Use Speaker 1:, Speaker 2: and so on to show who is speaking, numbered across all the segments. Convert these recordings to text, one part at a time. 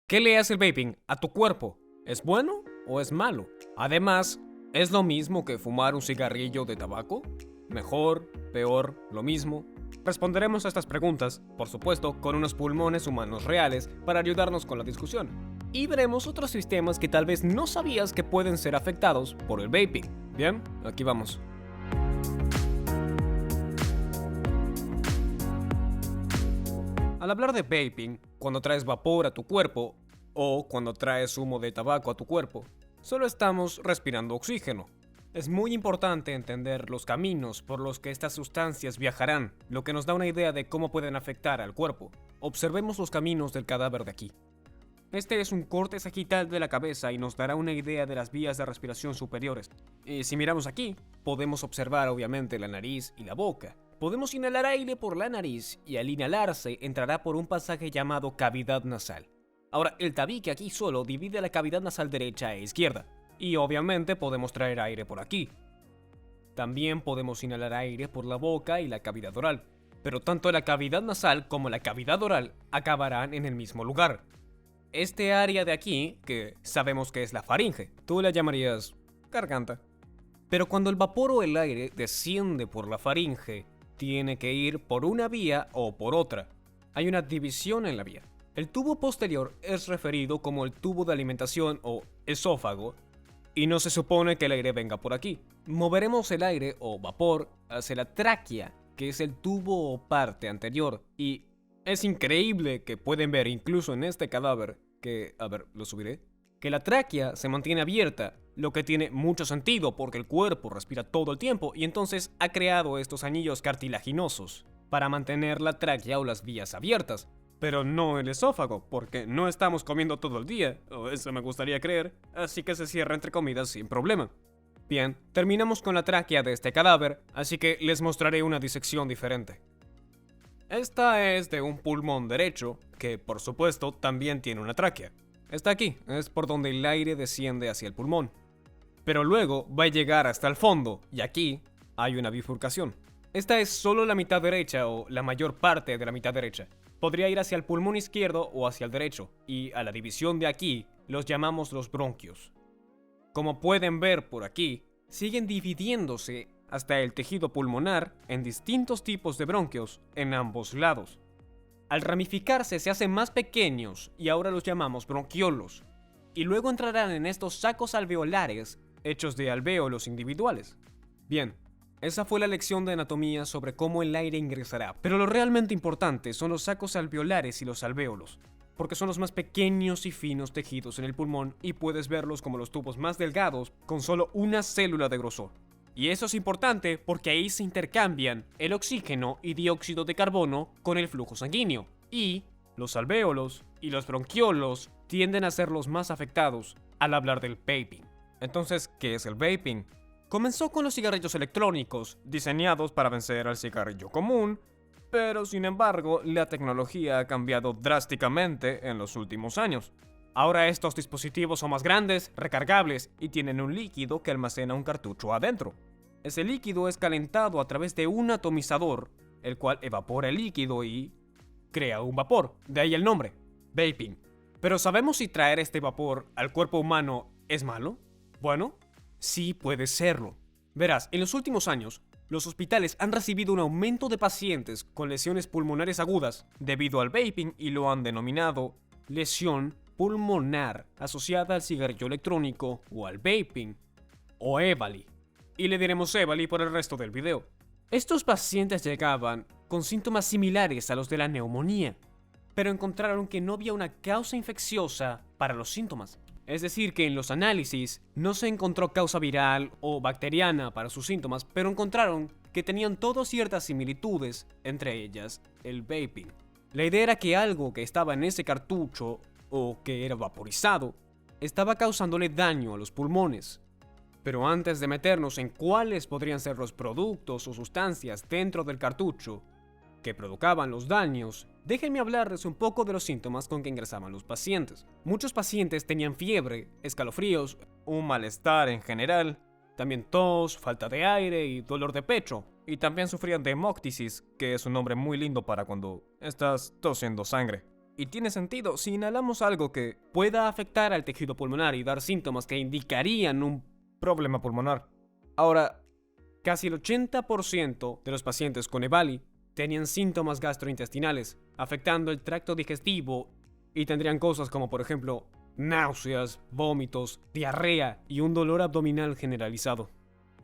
Speaker 1: ¿Qué le hace el vaping a tu cuerpo? ¿Es bueno o es malo? Además, ¿es lo mismo que fumar un cigarrillo de tabaco? ¿Mejor? ¿Peor? ¿Lo mismo? Responderemos a estas preguntas, por supuesto, con unos pulmones humanos reales para ayudarnos con la discusión. Y veremos otros sistemas que tal vez no sabías que pueden ser afectados por el vaping. Bien, aquí vamos. Al hablar de vaping, cuando traes vapor a tu cuerpo o cuando traes humo de tabaco a tu cuerpo, solo estamos respirando oxígeno. Es muy importante entender los caminos por los que estas sustancias viajarán, lo que nos da una idea de cómo pueden afectar al cuerpo. Observemos los caminos del cadáver de aquí. Este es un corte sagital de la cabeza y nos dará una idea de las vías de respiración superiores. Y si miramos aquí, podemos observar obviamente la nariz y la boca. Podemos inhalar aire por la nariz y al inhalarse entrará por un pasaje llamado cavidad nasal. Ahora, el tabique aquí solo divide la cavidad nasal derecha e izquierda. Y obviamente podemos traer aire por aquí. También podemos inhalar aire por la boca y la cavidad oral. Pero tanto la cavidad nasal como la cavidad oral acabarán en el mismo lugar. Este área de aquí, que sabemos que es la faringe, tú la llamarías garganta. Pero cuando el vapor o el aire desciende por la faringe, tiene que ir por una vía o por otra. Hay una división en la vía. El tubo posterior es referido como el tubo de alimentación o esófago, y no se supone que el aire venga por aquí. Moveremos el aire o vapor hacia la tráquea, que es el tubo o parte anterior, y es increíble que pueden ver incluso en este cadáver que, lo subiré, que la tráquea se mantiene abierta, lo que tiene mucho sentido porque el cuerpo respira todo el tiempo y entonces ha creado estos anillos cartilaginosos para mantener la tráquea o las vías abiertas. Pero no el esófago, porque no estamos comiendo todo el día, o eso me gustaría creer, así que se cierra entre comidas sin problema. Bien, terminamos con la tráquea de este cadáver, así que les mostraré una disección diferente. Esta es de un pulmón derecho, que por supuesto también tiene una tráquea. Está aquí, es por donde el aire desciende hacia el pulmón. Pero luego va a llegar hasta el fondo, y aquí hay una bifurcación. Esta es solo la mitad derecha o la mayor parte de la mitad derecha. Podría ir hacia el pulmón izquierdo o hacia el derecho, y a la división de aquí los llamamos los bronquios. Como pueden ver por aquí, siguen dividiéndose hasta el tejido pulmonar en distintos tipos de bronquios en ambos lados. Al ramificarse se hacen más pequeños y ahora los llamamos bronquiolos, y luego entrarán en estos sacos alveolares hechos de alvéolos individuales. Bien, esa fue la lección de anatomía sobre cómo el aire ingresará, pero lo realmente importante son los sacos alveolares y los alvéolos, porque son los más pequeños y finos tejidos en el pulmón y puedes verlos como los tubos más delgados con solo una célula de grosor. Y eso es importante porque ahí se intercambian el oxígeno y dióxido de carbono con el flujo sanguíneo, y los alvéolos y los bronquiolos tienden a ser los más afectados al hablar del vaping. Entonces, ¿qué es el vaping? Comenzó con los cigarrillos electrónicos, diseñados para vencer al cigarrillo común, pero sin embargo, la tecnología ha cambiado drásticamente en los últimos años. Ahora estos dispositivos son más grandes, recargables y tienen un líquido que almacena un cartucho adentro. Ese líquido es calentado a través de un atomizador, el cual evapora el líquido y crea un vapor, de ahí el nombre, vaping. Pero ¿sabemos si traer este vapor al cuerpo humano es malo? Bueno, sí puede serlo. Verás, en los últimos años, los hospitales han recibido un aumento de pacientes con lesiones pulmonares agudas debido al vaping y lo han denominado lesión pulmonar asociada al cigarrillo electrónico o al vaping, o EVALI. Y le diremos EVALI por el resto del video. Estos pacientes llegaban con síntomas similares a los de la neumonía, pero encontraron que no había una causa infecciosa para los síntomas. Es decir, que en los análisis no se encontró causa viral o bacteriana para sus síntomas, pero encontraron que tenían todas ciertas similitudes, entre ellas el vaping. La idea era que algo que estaba en ese cartucho o que era vaporizado estaba causándole daño a los pulmones. Pero antes de meternos en cuáles podrían ser los productos o sustancias dentro del cartucho que provocaban los daños, déjenme hablarles un poco de los síntomas con que ingresaban los pacientes. Muchos pacientes tenían fiebre, escalofríos, un malestar en general, también tos, falta de aire y dolor de pecho, y también sufrían de hemóctisis, que es un nombre muy lindo para cuando estás tosiendo sangre. Y tiene sentido si inhalamos algo que pueda afectar al tejido pulmonar y dar síntomas que indicarían un problema pulmonar. Ahora, casi el 80% de los pacientes con EVALI tenían síntomas gastrointestinales, afectando el tracto digestivo y tendrían cosas como, por ejemplo, náuseas, vómitos, diarrea y un dolor abdominal generalizado.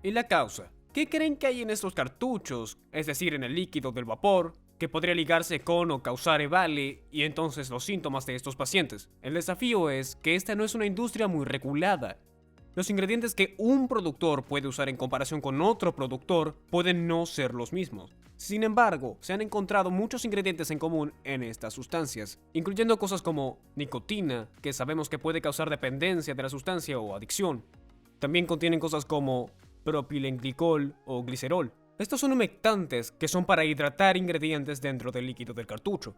Speaker 1: ¿Y la causa? ¿Qué creen que hay en estos cartuchos, es decir, en el líquido del vapor, que podría ligarse con o causar EVALI y entonces los síntomas de estos pacientes? El desafío es que esta no es una industria muy regulada. Los ingredientes que un productor puede usar en comparación con otro productor pueden no ser los mismos. Sin embargo, se han encontrado muchos ingredientes en común en estas sustancias, incluyendo cosas como nicotina, que sabemos que puede causar dependencia de la sustancia o adicción. También contienen cosas como propilenglicol o glicerol. Estos son humectantes que son para hidratar ingredientes dentro del líquido del cartucho.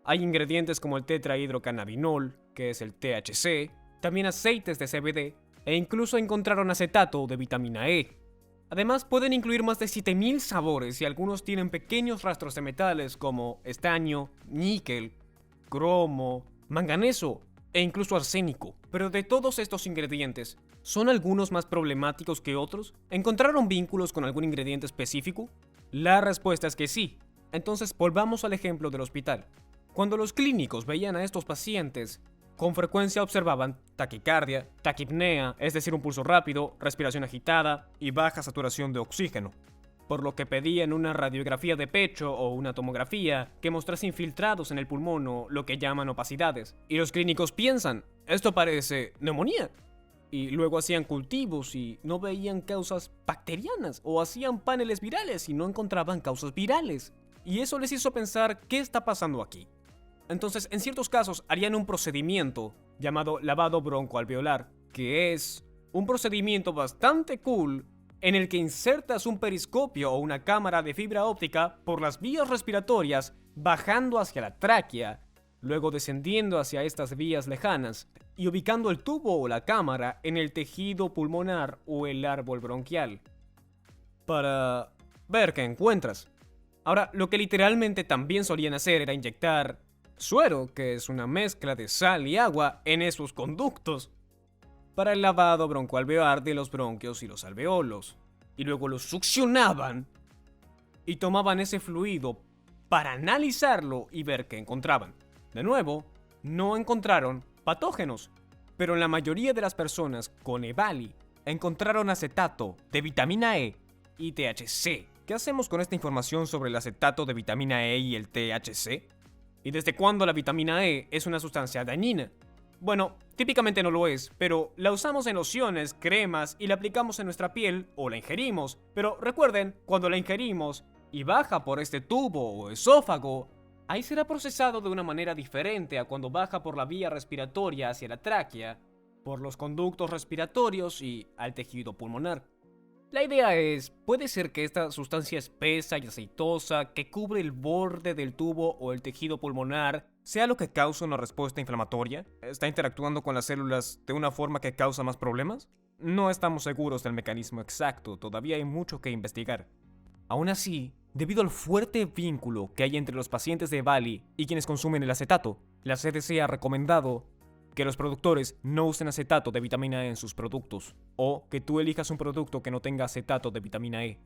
Speaker 1: Hay ingredientes como el tetrahidrocannabinol, que es el THC, también aceites de CBD, e incluso encontraron acetato de vitamina E. Además, pueden incluir más de 7000 sabores y algunos tienen pequeños rastros de metales como estaño, níquel, cromo, manganeso e incluso arsénico. Pero de todos estos ingredientes, ¿son algunos más problemáticos que otros? ¿Encontraron vínculos con algún ingrediente específico? La respuesta es que sí. Entonces volvamos al ejemplo del hospital. Cuando los clínicos veían a estos pacientes, con frecuencia observaban taquicardia, taquipnea, es decir, un pulso rápido, respiración agitada y baja saturación de oxígeno, por lo que pedían una radiografía de pecho o una tomografía que mostrase infiltrados en el pulmón o lo que llaman opacidades. Y los clínicos piensan, esto parece neumonía. Y luego hacían cultivos y no veían causas bacterianas, o hacían paneles virales y no encontraban causas virales. Y eso les hizo pensar, ¿qué está pasando aquí? Entonces, en ciertos casos, harían un procedimiento llamado lavado broncoalveolar, que es un procedimiento bastante cool en el que insertas un periscopio o una cámara de fibra óptica por las vías respiratorias, bajando hacia la tráquea, luego descendiendo hacia estas vías lejanas y ubicando el tubo o la cámara en el tejido pulmonar o el árbol bronquial, para ver qué encuentras. Ahora, lo que literalmente también solían hacer era inyectar suero, que es una mezcla de sal y agua, en esos conductos para el lavado broncoalveolar de los bronquios y los alveolos, y luego los succionaban y tomaban ese fluido para analizarlo y ver qué encontraban. De nuevo, no encontraron patógenos, pero en la mayoría de las personas con EVALI encontraron acetato de vitamina E y THC. ¿Qué hacemos con esta información sobre el acetato de vitamina E y el THC? ¿Y desde cuándo la vitamina E es una sustancia dañina? Bueno, típicamente no lo es, pero la usamos en lociones, cremas y la aplicamos en nuestra piel o la ingerimos. Pero recuerden, cuando la ingerimos y baja por este tubo o esófago, ahí será procesado de una manera diferente a cuando baja por la vía respiratoria hacia la tráquea, por los conductos respiratorios y al tejido pulmonar. La idea es, puede ser que esta sustancia espesa y aceitosa que cubre el borde del tubo o el tejido pulmonar sea lo que causa una respuesta inflamatoria. ¿Está interactuando con las células de una forma que causa más problemas? No estamos seguros del mecanismo exacto, todavía hay mucho que investigar. Aún así, debido al fuerte vínculo que hay entre los pacientes de EVALI y quienes consumen el acetato, la CDC ha recomendado que los productores no usen acetato de vitamina E en sus productos, o que tú elijas un producto que no tenga acetato de vitamina E.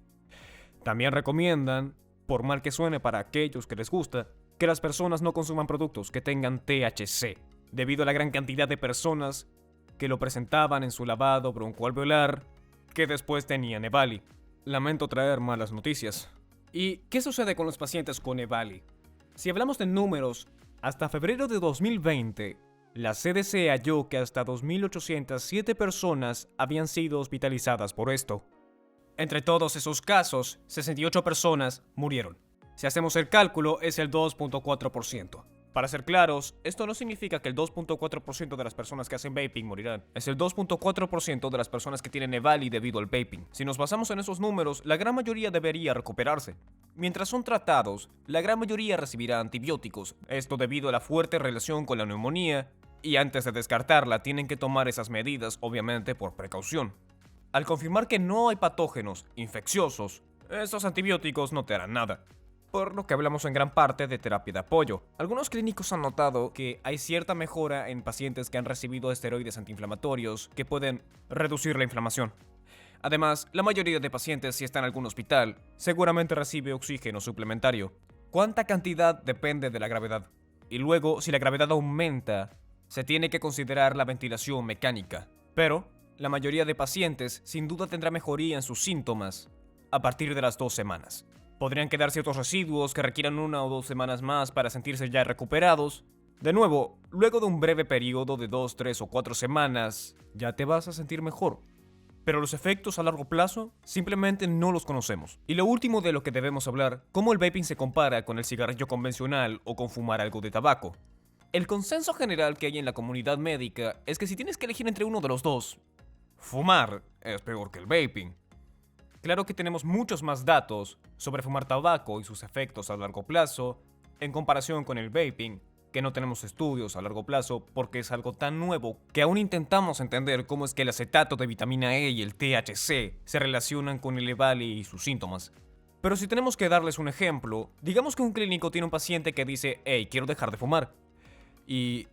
Speaker 1: También recomiendan, por mal que suene para aquellos que les gusta, que las personas no consuman productos que tengan THC, debido a la gran cantidad de personas que lo presentaban en su lavado broncoalveolar que después tenían EVALI. Lamento traer malas noticias. ¿Y qué sucede con los pacientes con EVALI? Si hablamos de números, hasta febrero de 2020, la CDC halló que hasta 2.807 personas habían sido hospitalizadas por esto. Entre todos esos casos, 68 personas murieron. Si hacemos el cálculo, es el 2.4%. Para ser claros, esto no significa que el 2.4% de las personas que hacen vaping morirán. Es el 2.4% de las personas que tienen EVALI debido al vaping. Si nos basamos en esos números, la gran mayoría debería recuperarse. Mientras son tratados, la gran mayoría recibirá antibióticos. Esto debido a la fuerte relación con la neumonía. Y antes de descartarla, tienen que tomar esas medidas, obviamente por precaución. Al confirmar que no hay patógenos infecciosos, estos antibióticos no te harán nada. por lo que hablamos en gran parte de terapia de apoyo. Algunos clínicos han notado que hay cierta mejora en pacientes que han recibido esteroides antiinflamatorios que pueden reducir la inflamación. Además, la mayoría de pacientes, si está en algún hospital, seguramente recibe oxígeno suplementario. ¿Cuánta cantidad? Depende de la gravedad. Y luego, si la gravedad aumenta, se tiene que considerar la ventilación mecánica. Pero, la mayoría de pacientes sin duda tendrá mejoría en sus síntomas a partir de las 2 semanas. Podrían quedar ciertos residuos que requieran 1 o 2 semanas más para sentirse ya recuperados. De nuevo, luego de un breve periodo de 2, 3 o 4 semanas, ya te vas a sentir mejor. Pero los efectos a largo plazo simplemente no los conocemos. Y lo último de lo que debemos hablar, cómo el vaping se compara con el cigarrillo convencional o con fumar algo de tabaco. El consenso general que hay en la comunidad médica es que si tienes que elegir entre uno de los dos, fumar es peor que el vaping. Claro que tenemos muchos más datos sobre fumar tabaco y sus efectos a largo plazo en comparación con el vaping, que no tenemos estudios a largo plazo porque es algo tan nuevo que aún intentamos entender cómo es que el acetato de vitamina E y el THC se relacionan con el EVALI y sus síntomas. Pero si tenemos que darles un ejemplo, digamos que un clínico tiene un paciente que dice, hey, quiero dejar de fumar. Y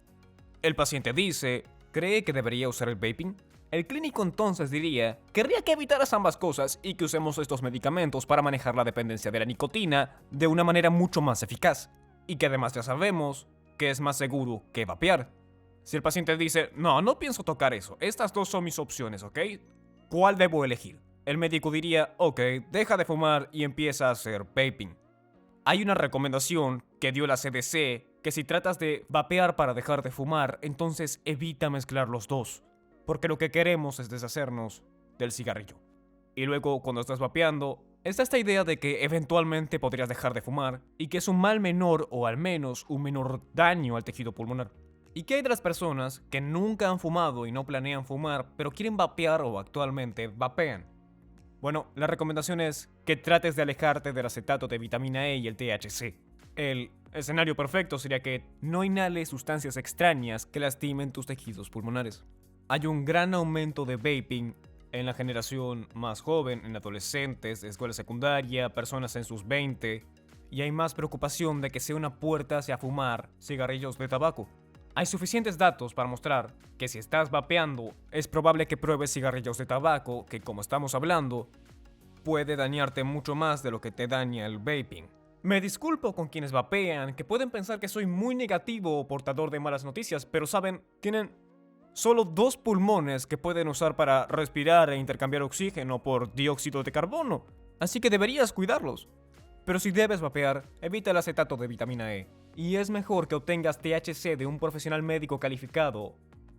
Speaker 1: el paciente dice, ¿cree que debería usar el vaping? El clínico entonces diría, querría que evitaras ambas cosas y que usemos estos medicamentos para manejar la dependencia de la nicotina de una manera mucho más eficaz. Y que además ya sabemos que es más seguro que vapear. Si el paciente dice, no pienso tocar eso, estas dos son mis opciones, ¿ok? ¿Cuál debo elegir? El médico diría, ok, deja de fumar y empieza a hacer vaping. Hay una recomendación que dio la CDC que si tratas de vapear para dejar de fumar, entonces evita mezclar los dos. Porque lo que queremos es deshacernos del cigarrillo. Y luego, cuando estás vapeando, está esta idea de que eventualmente podrías dejar de fumar y que es un mal menor o al menos un menor daño al tejido pulmonar. ¿Y qué hay de las personas que nunca han fumado y no planean fumar, pero quieren vapear o actualmente vapean? Bueno, la recomendación es que trates de alejarte del acetato de vitamina E y el THC. El escenario perfecto sería que no inhales sustancias extrañas que lastimen tus tejidos pulmonares. Hay un gran aumento de vaping en la generación más joven, en adolescentes, escuela secundaria, personas en sus 20, y hay más preocupación de que sea una puerta hacia fumar cigarrillos de tabaco. Hay suficientes datos para mostrar que si estás vapeando, es probable que pruebes cigarrillos de tabaco, que como estamos hablando, puede dañarte mucho más de lo que te daña el vaping. Me disculpo con quienes vapean, que pueden pensar que soy muy negativo o portador de malas noticias, pero saben, tienen solo 2 pulmones que pueden usar para respirar e intercambiar oxígeno por dióxido de carbono, así que deberías cuidarlos. Pero si debes vapear, evita el acetato de vitamina E. Y es mejor que obtengas THC de un profesional médico calificado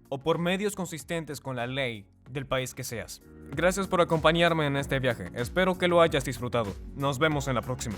Speaker 1: o por medios consistentes con la ley del país que seas. Gracias por acompañarme en este viaje. Espero que lo hayas disfrutado. Nos vemos en la próxima.